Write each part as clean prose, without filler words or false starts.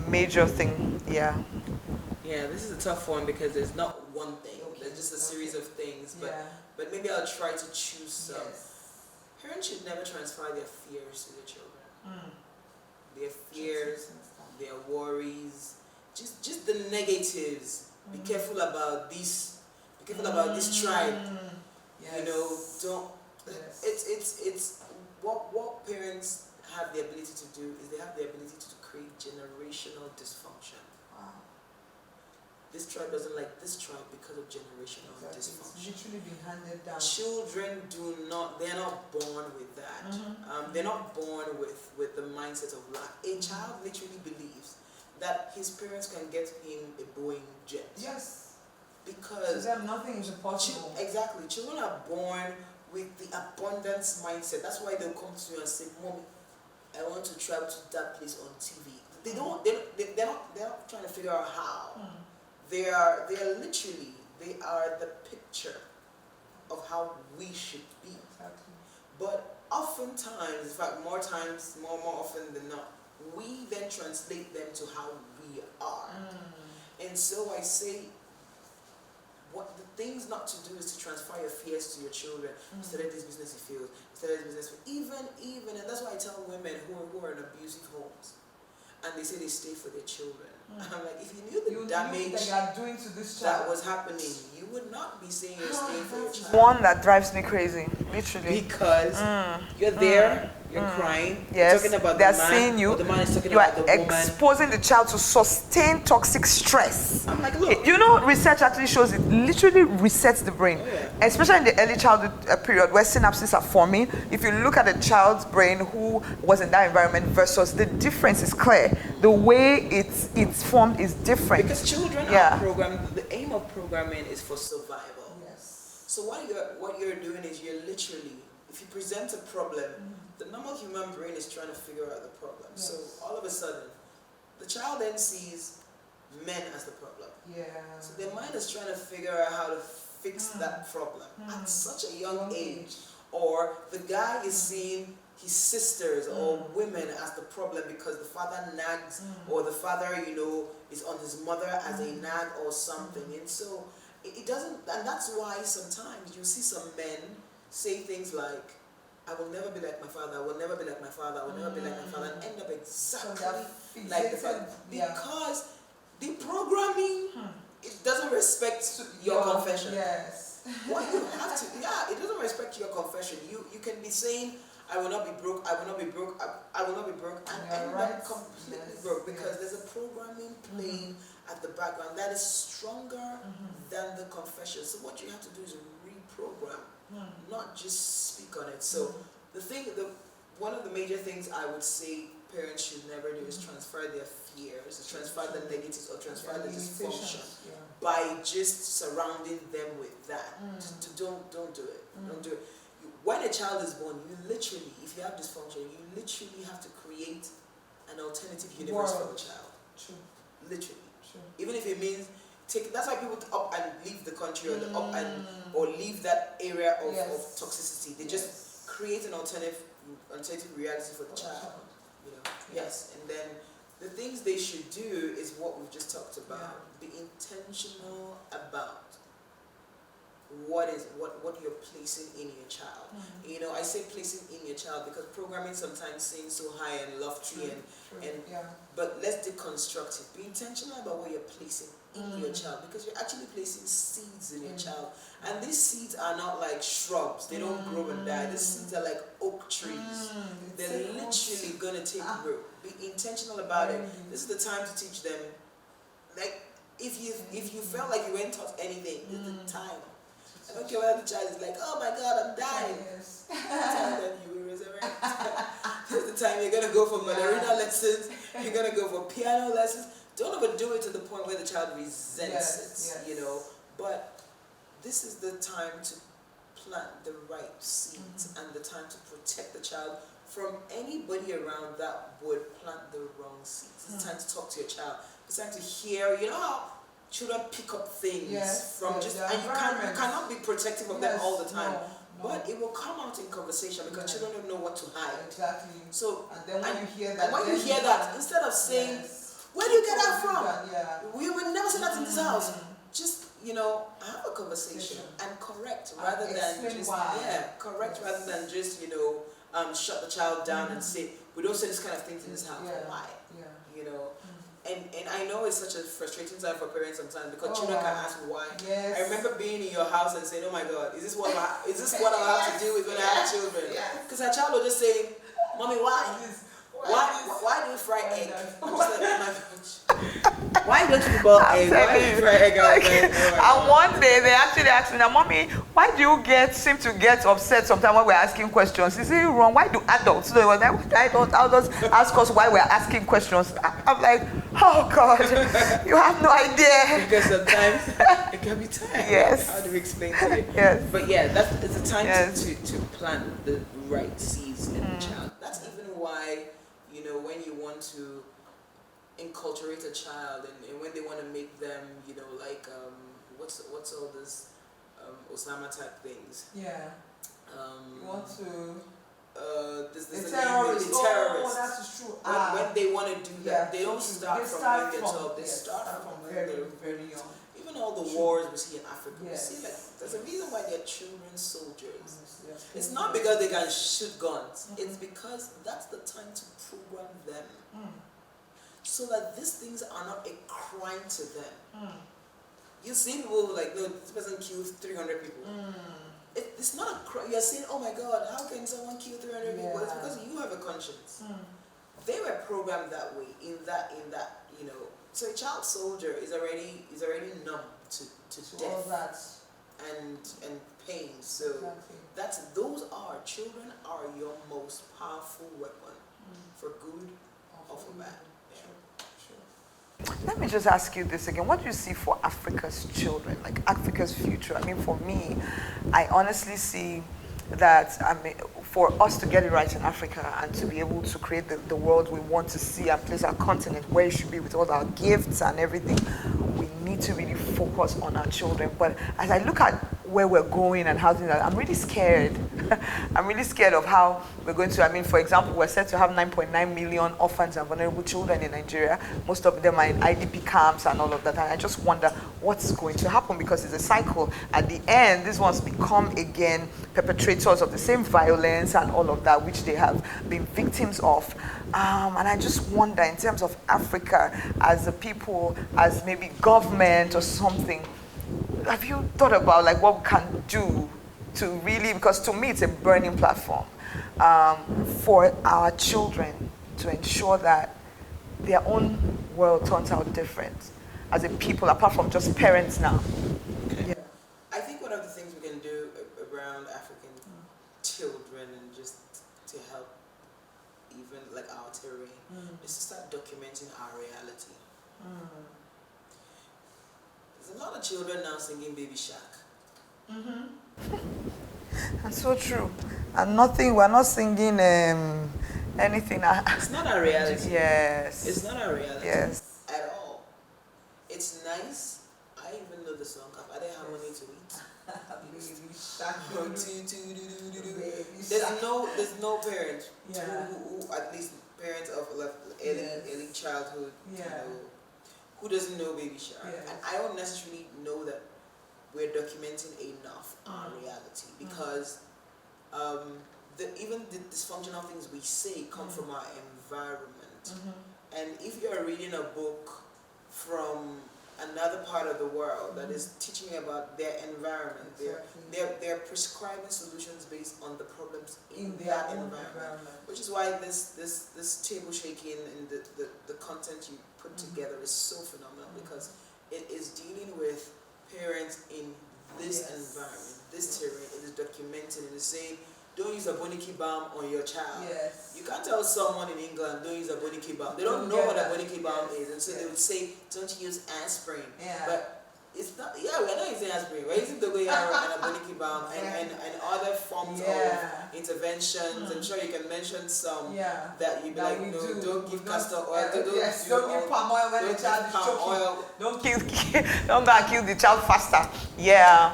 major thing. Yeah. Yeah, this is a tough one because there's not one thing. Okay. There's just a series of things. But maybe I'll try to choose some. Yes. Parents should never transfer their fears to their children. Their fears, their worries, just the negatives. Be careful about this. Be careful about this tribe. Yes. You know, don't. Yes. It's what parents have the ability to do is they have the ability to create generational dysfunction. Wow. This tribe doesn't like this tribe because of generational dysfunction. It's literally been handed down. Children they're not born with that. They're not born with the mindset of lack. A child literally believes that his parents can get him a Boeing jet. Yes. Because to them nothing is impossible. Exactly. Children are born with the abundance mindset. That's why they'll come to you and say, Mommy, I want to travel to that place on TV. They're not trying to figure out how. They are the picture of how we should be. Exactly. But oftentimes, in fact more often than not, we then translate them to how we are. And so I say, what the things not to do is to transfer your fears to your children. Started this business, he failed. Started this business, even, and that's why I tell women who are in abusive homes, and they say they stay for their children. I'm like, if you knew the damage that you are doing to this child that was happening, you would not be saying you're staying for your child. One that drives me crazy, literally. Because you're there, you're crying, yes. you're talking about they're the man, seeing you, or the man is talking you about are the woman. exposing the child to sustained toxic stress. I'm like, look. You know, research actually shows it literally resets the brain. Especially in the early childhood period where synapses are forming. If you look at a child's brain who was in that environment versus the difference is clear. The way it's formed is different. Because children are programmed, the aim of programming is for survival. Yes. So what you're doing is you're literally, if you present a problem, the normal human brain is trying to figure out the problem. Yes. So all of a sudden, the child then sees men as the problem. Yeah. So their mind is trying to figure out how to fix that problem at such a young age. Or the guy is seeing his sisters or women as the problem because the father nags or the father, is on his mother as a nag or something. And so it doesn't, and that's why sometimes you see some men say things like, I will never be like my father, I will never be like my father, I will never be like my father, and end up exactly like the father. Because the programming, it doesn't respect your confession. Yes. What you have to, it doesn't respect your confession. You can be saying, I will not be broke, I will not be broke, I will not be broke, and end up completely broke because there's a programming playing at the background that is stronger than the confession. So what you have to do is reprogram, not just speak on it. So one of the major things I would say parents should never do is transfer their fears, transfer the negatives, or transfer the dysfunction by just surrounding them with that. Don't do it. Don't do it. When a child is born, you literally, if you have dysfunction, you literally have to create an alternative universe for the child. True. Literally. True. Even if it means that's why people up and leave the country or leave that area of toxicity. They just create an alternative reality for the child. Yes. And then the things they should do is what we've just talked about. Be intentional about what you're placing in your child. I say placing in your child because programming sometimes seems so high and lofty but let's deconstruct it. Be intentional about what you're placing in your child because you're actually placing seeds in your child. And these seeds are not like shrubs. They don't grow and die. These seeds are like oak trees. They're literally gonna take root. Be intentional about it. This is the time to teach them. Like if you felt like you weren't taught anything, this is the time. I don't care whether the child is like, oh my God, I'm dying. Yes. Tell them you will resurrect. This is the time you're going to go for ballerina lessons. You're going to go for piano lessons. Don't overdo it to the point where the child resents it, But this is the time to plant the right seeds and the time to protect the child from anybody around that would plant the wrong seeds. It's time to talk to your child. It's time to hear, how children pick up things and you cannot be protective of them all the time. No. But it will come out in conversation because children don't know what to hide. Exactly. So and then when you hear that, instead of saying, Where do you get that from? Yeah. We would never say that in this house. Just, have a conversation and correct rather than just, correct rather than just, shut the child down and say, we don't say this kind of things in this house. Why? You know? And I know it's such a frustrating time for parents sometimes because children can ask why. I remember being in your house and saying, "Oh my God, is this what I have to deal with when I have children?" Because a child will just say, "Mommy, why? Why do you fry egg?" I'm just like, "Oh my gosh, why don't you boil egg? Why do you fry egg?" And one day they actually asked me, "Now, Mommy, why do you seem to get upset sometimes when we're asking questions? Is it wrong? Why do adults?" So they were like, adults ask us why we're asking questions. I'm like, oh God, you have no idea. Because sometimes it can be time. Yes. How do we explain to you? Yes. But it's a time to plant the right seeds in the child. That's even why, when you want to enculturate a child and when they want to make them, what's all this Osama type things. Yeah. You want to the terrorists. Oh, that's true. When they want to do that, they don't start from when they're 12. They start from very, very young. Even all the wars we see in Africa, we see there's a reason why they're children soldiers. It's not because they can shoot guns. It's because that's the time to program them. So that these things are not a crime to them. You see people like, no, this person killed 300 people. It's not a crime. You're saying, oh my God, how can someone kill 300 people? It's because you have a conscience. They were programmed that way, in that, So a child soldier is already numb to death. All that. And pain. So children are your most powerful weapon, for good or for bad. Let me just ask you this again. What do you see for Africa's children, like Africa's future? I mean, for me, I honestly see that for us to get it right in Africa and to be able to create the world we want to see and place our continent where it should be with all our gifts and everything, we need to really focus on our children. But as I look at where we're going and how things are, I'm really scared. I'm really scared of how we're going to, for example, we're set to have 9.9 million orphans and vulnerable children in Nigeria. Most of them are in IDP camps and all of that. And I just wonder what's going to happen because it's a cycle. At the end, these ones become again perpetrators of the same violence and all of that, which they have been victims of. And I just wonder, in terms of Africa as a people, as maybe government or something, have you thought about like what we can do to really, because to me it's a burning platform for our children to ensure that their own world turns out different as a people, apart from just parents now? Okay. Yeah. I think one of the things we can do around African children and just to help even like our terrain is to start documenting our reality. There's a lot of children now singing Baby Shark. That's so true. And we're not singing anything. It's not our reality. Yes. It's not our reality. Yes. At all. It's nice. I even know the song. I didn't have money to eat. There's no parent who at least parents of early childhood, who doesn't know Baby Shark. And I don't necessarily know that we're documenting enough our reality because even the dysfunctional things we say come from our environment. And if you're reading a book from another part of the world that is teaching about their environment, they're prescribing solutions based on the problems in that environment. Which is why this table shaking and the content you put together is so phenomenal because it is dealing with parents in this environment, this terrain. It is documented. It is saying, don't use a boniki balm on your child. You can't tell someone in England, don't use a boniki balm. They don't know what a boniki balm is. And so they would say, don't use aspirin. But it's not, we're not using aspirin. We're using dogoyaro and a boniki balm and other forms of interventions. I'm sure you can mention some that you'd be like, no, don't give castor oil. Don't give palm oil when the child is choking. Don't go and kill the child faster.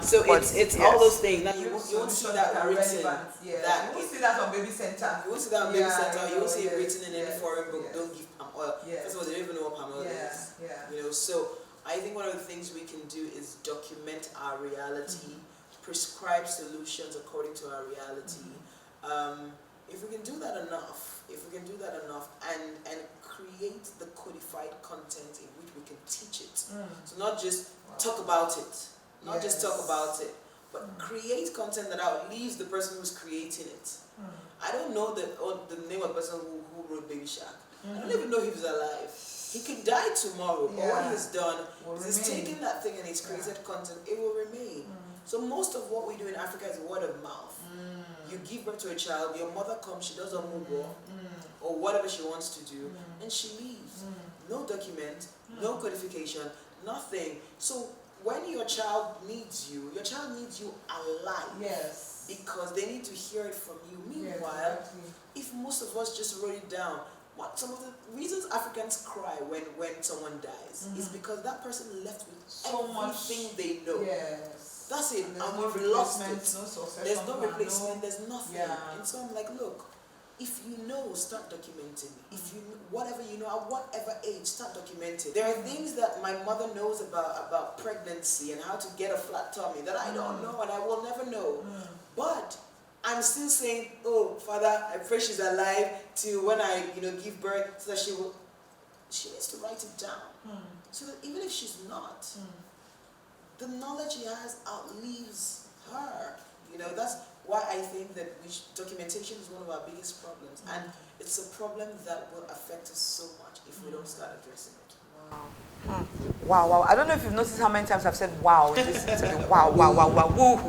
So it's all those things. Now you won't see that written. You won't see that on baby center. You won't see that on baby center. You won't see it written in any foreign book. Don't give palm oil. Yes. First of all, they don't even know what palm oil is. You know, so I think one of the things we can do is document our reality, prescribe solutions according to our reality. If we can do that enough, and create the codified content in which we can teach it. So not just talk about it, not just talk about it, but create content that outlives the person who's creating it. I don't know the name of the person who wrote Baby Shark. I don't even know if he's alive. He could die tomorrow, but what he's done is he's taken that thing and he's created content. It will remain. So most of what we do in Africa is word of mouth. You give birth to a child, your mother comes, she does a mugo, or whatever she wants to do, and she leaves. No document, no codification, nothing. So when your child needs you alive. Yes. Because they need to hear it from you. Meanwhile, if most of us just wrote it down, some of the reasons Africans cry when someone dies is because that person left with so everything they know. Yes. That's it, and we've lost it. There's no replacement, there's nothing. And so I'm like, look, if you know, start documenting. If you whatever you know, at whatever age, start documenting. There are things that my mother knows about pregnancy and how to get a flat tummy that I don't know and I will never know. But I'm still saying, oh, Father, I pray she's alive till when I give birth, so that she needs to write it down. So that even if she's not, the knowledge she has outlives her. That's why I think that documentation is one of our biggest problems. And it's a problem that will affect us so much if we don't start addressing it. Wow. Wow. I don't know if you've noticed how many times I've said wow in this interview. Wow, woo.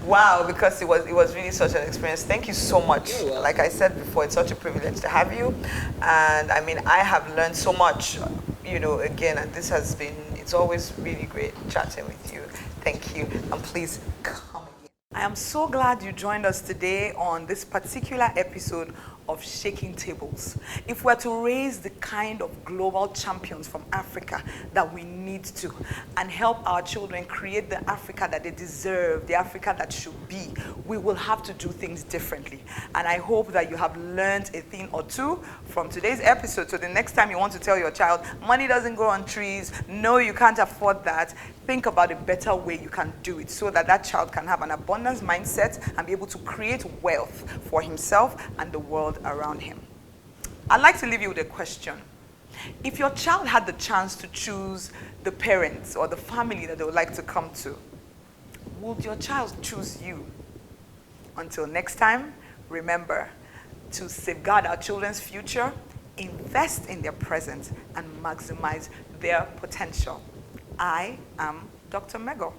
Wow, because it was really such an experience. Thank you so much. Like I said before, it's such a privilege to have you. And I mean, I have learned so much, again, and it's always really great chatting with you. Thank you. And please come again. I am so glad you joined us today on this particular episode of Shaking Tables. If we're to raise the kind of global champions from Africa that we need to, and help our children create the Africa that they deserve, the Africa that should be, we will have to do things differently. And I hope that you have learned a thing or two from today's episode. So the next time you want to tell your child, money doesn't grow on trees, no, you can't afford that, think about a better way you can do it so that that child can have an abundance mindset and be able to create wealth for himself and the world around him. I'd like to leave you with a question. If your child had the chance to choose the parents or the family that they would like to come to, would your child choose you? Until next time, remember to safeguard our children's future, invest in their present, and maximize their potential. I am Dr. Mego.